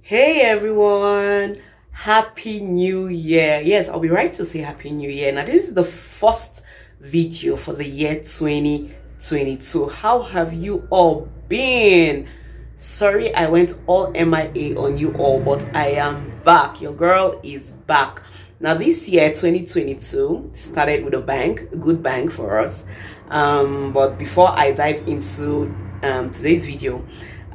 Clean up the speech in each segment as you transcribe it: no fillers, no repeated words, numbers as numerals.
Hey everyone, Happy New Year. Yes, I'll be right to say Happy New Year. Now, this is the first video for the year 2022. How have you all been? Sorry, I went all MIA on you all, but I am back. Your girl is back. Now, this year 2022 started with a bang, a good bang for us. But before I dive into today's video,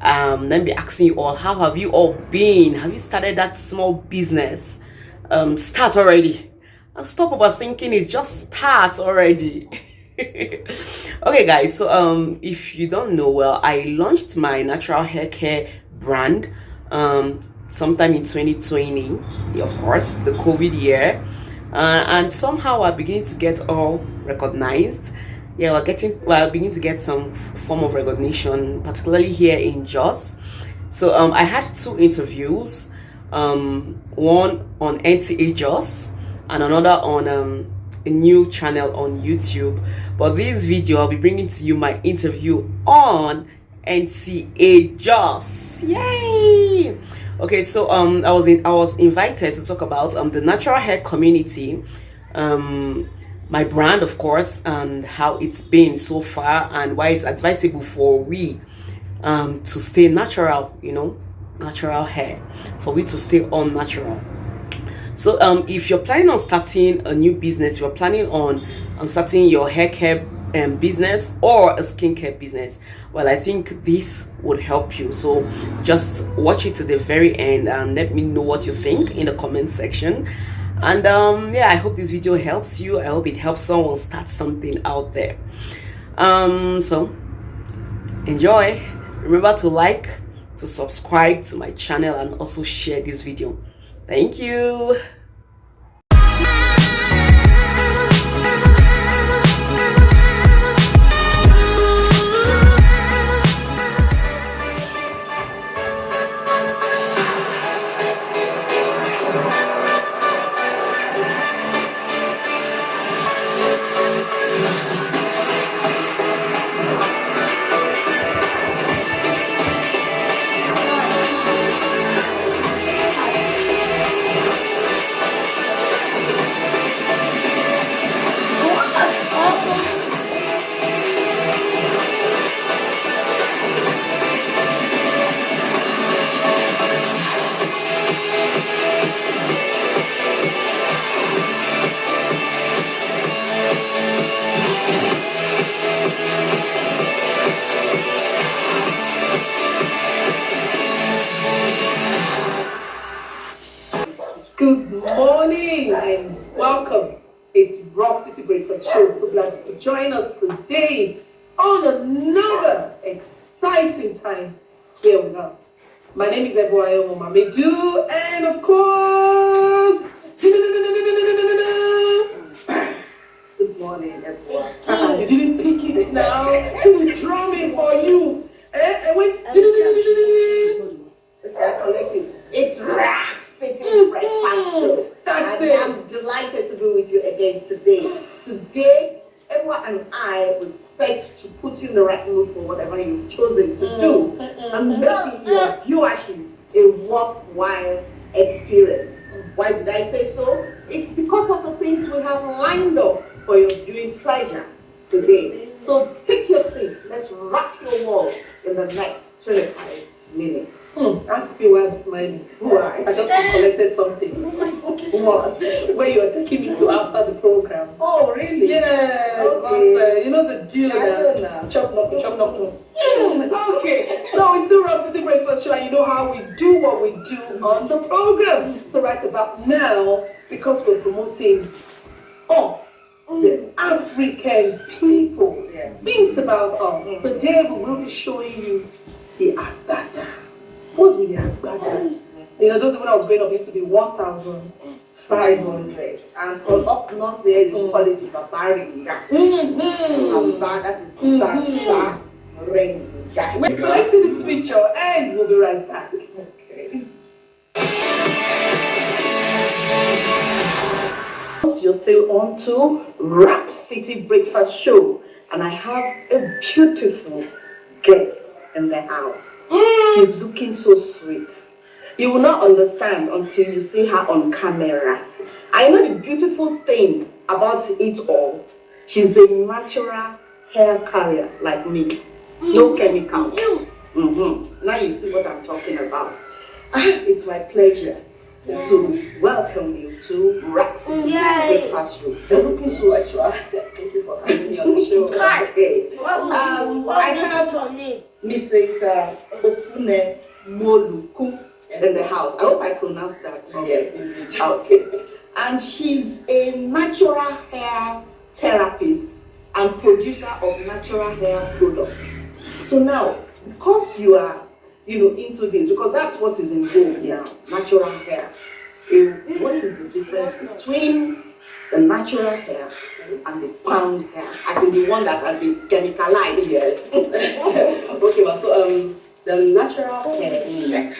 let me asking you all, how have you all been? Have you started that small business? Start already, and stop overthinking it. Just start already. Okay guys, so if you don't know, well, I launched my natural hair care brand sometime in 2020, of course, the COVID year, and somehow I'm beginning to get all recognized. Yeah, we're beginning to get some form of recognition, particularly here in Jos. So I had 2 interviews, one on NTA Jos and another on a new channel on YouTube. But this video, I'll be bringing to you my interview on NTA Jos. Yay! Okay, so I was invited to talk about the natural hair community, my brand, of course, and how it's been so far, and why it's advisable for we to stay natural, natural hair, for we to stay all natural. So if you're planning on starting a new business, you're planning on starting your hair care business or a skincare business, well, I think this would help you. So just watch it to the very end and let me know what you think in the comment section. And yeah, I hope this video helps you. I hope it helps someone start something out there. So enjoy. Remember to like, to subscribe to my channel, and also share this video. Thank you. Good morning and welcome. It's Rock City Breakfast Show. So glad you could join us today on another exciting time here with us. My name is Advisable Mamedu, and of course, good morning, everyone. You didn't pick it now. It's drumming for you. Wait. It's Rock City Breakfast Show. I'm delighted to be with you again today. Today, Edward and I will set to put you in the right mood for whatever you've chosen to do, and making your viewership a worthwhile experience. Why did I say so? It's because of the things we have lined up for your viewing pleasure today. So take your seat. Let's rock your world in the next 25 minutes. Ask me why I'm smiling. Why? I just collected something. What? Where you are taking me to after the program. Oh, really? Yeah. Okay. You know the deal now. Chop knock. Okay. So it's the Rock City Breakfast Show, and you know how we do what we do on the program. So right about now, because we're promoting us, the African people, things about us. Today we will be showing you the Agbada. What's the Agbada? Those when I was growing up used to be 1,500. And from up north there, you call it the Babariga. That is Sasa Renga. We're collecting this picture and we'll be right back. Okay. You're still on to Rock City Breakfast Show, and I have a beautiful guest in the house. She's looking so sweet. You will not understand until you see her on camera. I know the beautiful thing about it all. She's a natural hair carrier like me. No chemicals. Now you see what I'm talking about. It's my pleasure to welcome you to Rack's Breakfast Room. You're looking so extra. Thank you for having me on the show. Okay. I have Mrs. Osune Moluku in the house. I hope I pronounced that. Yes, okay. And she's a natural hair therapist and producer of natural hair products. So now, because you are, into this, because that's what is involved now, natural hair. What is the difference between the natural hair and the pound hair? I think the one that has been chemicalized. Yes. Okay, well, so the natural hair is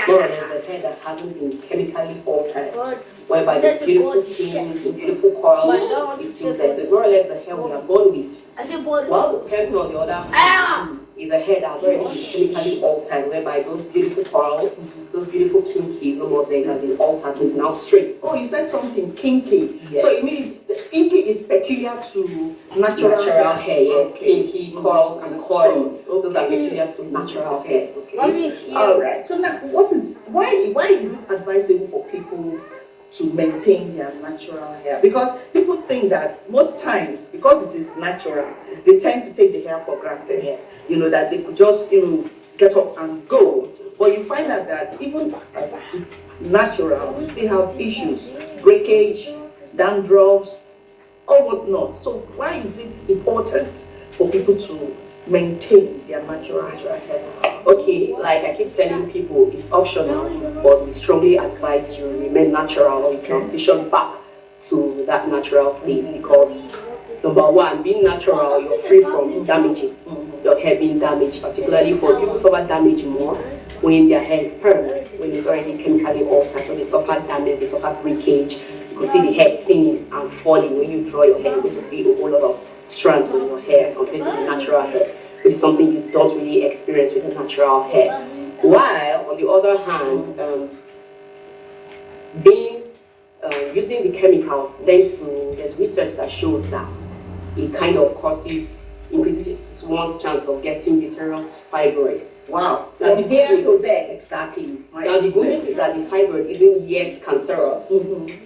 more or less the hair that hasn't been chemically altered, whereby the beautiful things, the beautiful coils, it's more or less the hair we are born with. While the person on the other hand is a hair that has already been chemically altered, whereby those beautiful coils, those beautiful kinkies, no more there, have been altered to now straight. Oh, you said something kinky. Yes. So it means kinky is peculiar to natural hair. Yes. Okay. Kinky, coils, and coil. Those are peculiar to natural hair. Okay. All right. So now, why is it advisable for people to maintain their natural hair? Because people think that most times, because it is natural, they tend to take the hair for granted. That they could just get up and go. But you find out that even as it's natural, we still have issues, breakage, dandruffs, or whatnot. So why is it important for people to maintain their natural hair? Okay, like I keep telling people, it's optional, but we strongly advise you remain natural or you transition back to that natural state, because number one, being natural, you're free from damages, your hair being damaged, particularly for people suffer damage more when their hair is permanent, when it's already chemically altered, so they suffer damage, they suffer breakage. You can see the hair thinning and falling. When you draw your hair, you can see a whole lot of strands on your hair compared to the natural hair, which is something you don't really experience with the natural hair. While on the other hand, using the chemicals, there's research that shows that it kind of increases one's chance of getting uterus fibroid. Wow. Now the good news, exactly. Now the good news is that the fibroid isn't yet cancerous,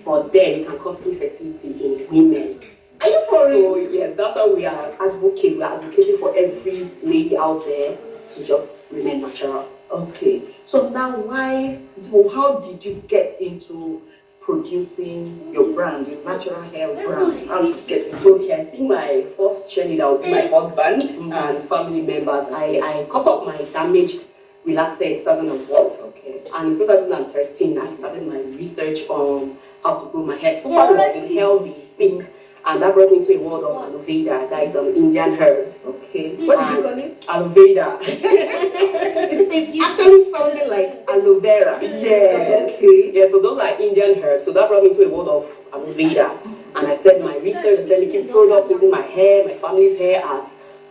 but then it can cause infertility in women. Are you for real? So yes, that's why we are advocating. We are advocating for every lady out there to just remain natural. Okay. So now how did you get into producing your brand, your natural hair brand? How did you get into it? Okay, I think my first cheerleader was my husband and family members. I cut off my damaged relaxer in 2012. Okay. And in 2013, I started my research on how to grow my hair super long, healthy, thick. And that brought me to a world of aloe vera, that is Indian herbs. Okay. What do you call it? Aloe vera. It's actually something like aloe vera. Yeah. Okay. Yeah, so those are Indian herbs. So that brought me to a world of aloe vera. And I said my research and then making products using my hair, my family's hair as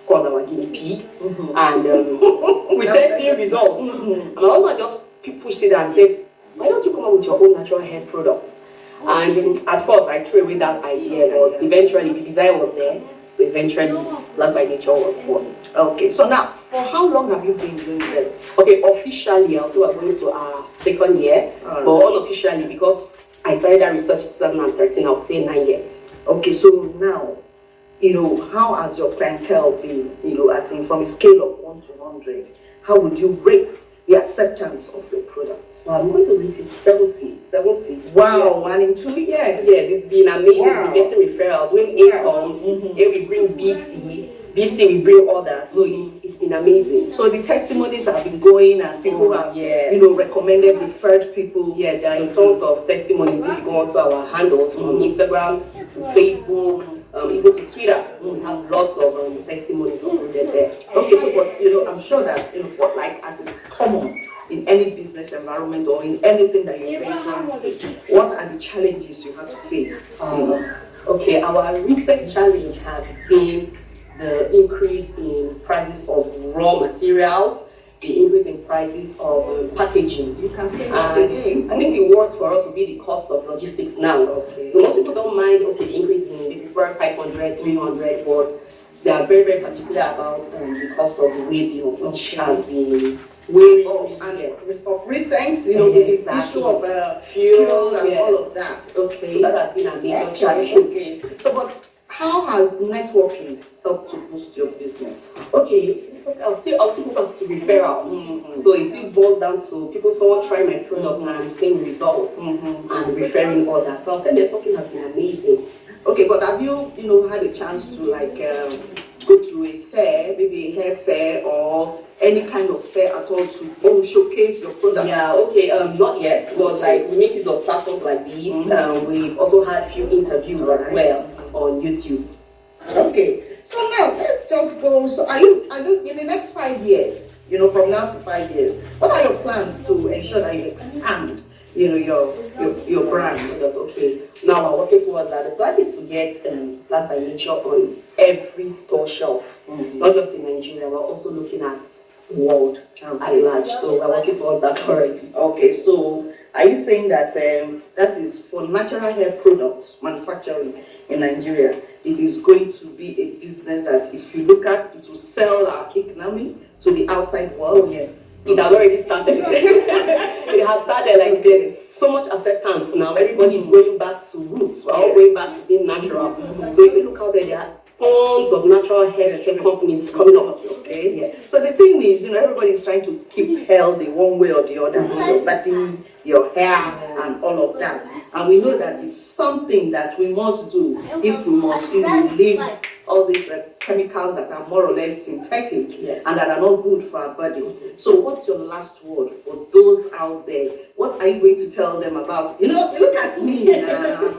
called our guinea pig. And we said the results. And my husband just pushed it and said, why don't you come up with your own natural hair product? And at first I threw away that idea, but eventually the desire was there, so eventually Love by Nature was born. Okay, so now, for how long have you been doing this? Okay, officially, also we're going to our second year, but unofficially, because I started that research in 2013, I'll say 9 years. Okay, so now, how has your clientele been, as in from a scale of 1 to 100, how would you rate the acceptance of your products? Well, I'm going to rate it 70. Wow, 1 in 2 years. Yeah, it's been amazing. Wow. We're getting referrals. When A comes, here we bring BC, we bring others. So it's been amazing. So the testimonies have been going and people have, recommended, referred people. Yeah, there are tons of testimonies. If you go onto our handles from Instagram to Facebook, even to Twitter, we have lots of testimonies uploaded there. Okay, so but I'm sure that as it's common in any business environment or in anything that you're facing, what are the challenges you have to face? Okay, our recent challenge has been the increase in prices of raw materials, the increase in prices of packaging. You can say that again. I think the worst for us would be the cost of logistics now. Okay. So most people don't mind, okay, the increase in maybe 500, 300, but they are very, very particular about the cost of the way bill, which has been way of recent, you know, the issue of fuel and all of that. Okay. So that has been a major challenge. Okay. So, but how has networking helped to boost your business? Okay, I'll still go back to referral. So it still boils down to someone trying my product and I'm seeing results and referring others. So I'll say networking has been amazing. Okay, but have you had a chance to like go to a fair, maybe a hair fair or any kind of fair at all to showcase your product? Yeah, okay, not yet, but like we make use of platforms like these. We've also had a few interviews as well on YouTube. Okay, so now let's just go. So are you in the next 5 years, from now to 5 years, what are your plans to ensure that you expand, your brand? That's okay. Now we're working towards that. The plan is to get Plant by Nature on every store shelf, not just in Nigeria. We're also looking at the world at large. So we're working towards that already. Okay, so are you saying that that is for natural hair products manufacturing in Nigeria? It is going to be a business that, if you look at, it will sell our economy to the outside world? Yes. It has already started. It has started, like there is so much acceptance now. Everybody is going back to roots. We're all going back to being natural. So if you look out there, there are tons of natural hair companies coming up. Okay. Yeah. So the thing is, everybody is trying to keep healthy one way or the other. Your body, your hair, and all of that. And we know that it's something that we must do if we must leave all these chemicals that are more or less synthetic and that are not good for our body. So what's your last word for those out there? What are you going to tell them about? Look at me now.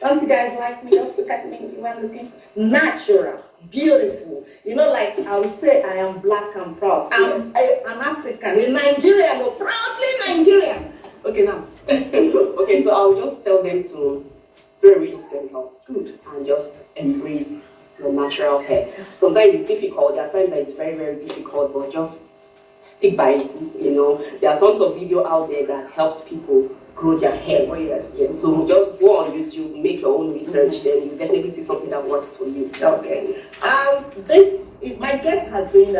Don't you guys like me? Just look at me. You are looking natural, beautiful. Like I would say, I am black and proud. I'm an African, a Nigerian, a proudly Nigerian. Okay, now. Okay, so I'll just tell them to really themselves good and just embrace your natural hair. Sometimes it's difficult. There are times that it's very, very difficult, but just stick by it. There are tons of video out there that helps people grow their hair. Oh, yes. So just go on YouTube, make your own research, then you definitely see something that works for you. Okay. My guest has been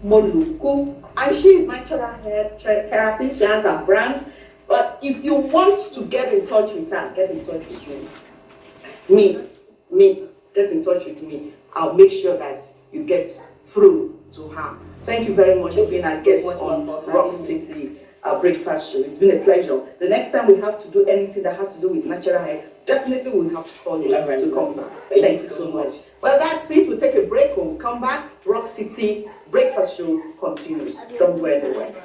Moluku, and she is natural hair therapy. She has a brand. But if you want to get in touch with her, get in touch with me. Get in touch with me. I'll make sure that you get through to her. Thank you very much for being our guest on Rock City Breakfast Show. It's been a pleasure. The next time we have to do anything that has to do with natural hair, definitely we'll have to call you to come back. Thank you so much. Well, that's it. We'll take a break. When we come back, Rock City Breakfast Show continues. Don't go anywhere.